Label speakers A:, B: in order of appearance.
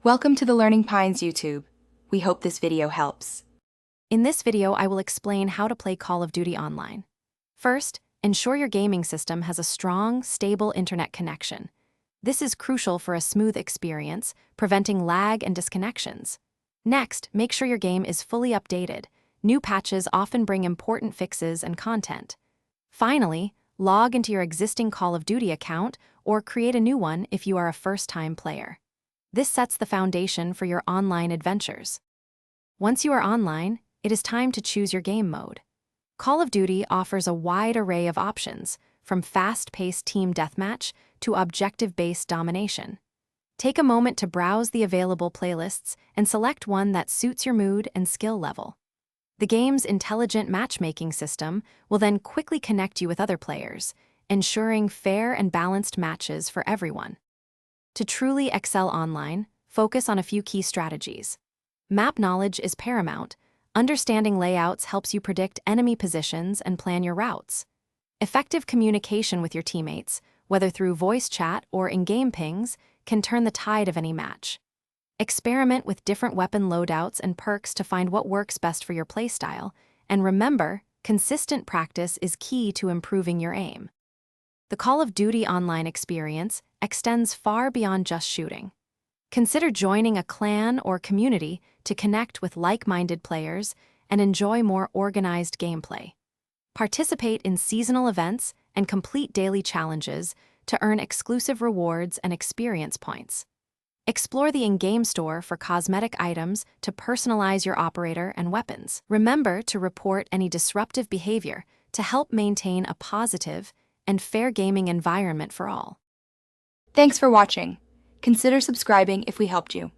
A: Welcome to the Learning Pines YouTube. We hope this video helps.
B: In this video, I will explain how to play Call of Duty Online. First, ensure your gaming system has a strong, stable internet connection. This is crucial for a smooth experience, preventing lag and disconnections. Next, make sure your game is fully updated. New patches often bring important fixes and content. Finally, log into your existing Call of Duty account or create a new one if you are a first-time player. This sets the foundation for your online adventures. Once you are online, it is time to choose your game mode. Call of Duty offers a wide array of options, from fast-paced team deathmatch to objective-based domination. Take a moment to browse the available playlists and select one that suits your mood and skill level. The game's intelligent matchmaking system will then quickly connect you with other players, ensuring fair and balanced matches for everyone. To truly excel online, focus on a few key strategies. Map knowledge is paramount. Understanding layouts helps you predict enemy positions and plan your routes. Effective communication with your teammates, whether through voice chat or in-game pings, can turn the tide of any match. Experiment with different weapon loadouts and perks to find what works best for your playstyle, and remember, consistent practice is key to improving your aim. The Call of Duty Online experience extends far beyond just shooting. Consider joining a clan or community to connect with like-minded players and enjoy more organized gameplay. Participate in seasonal events and complete daily challenges to earn exclusive rewards and experience points. Explore the in-game store for cosmetic items to personalize your operator and weapons. Remember to report any disruptive behavior to help maintain a positive and fair gaming environment for all.
A: Thanks for watching. Consider subscribing if we helped you.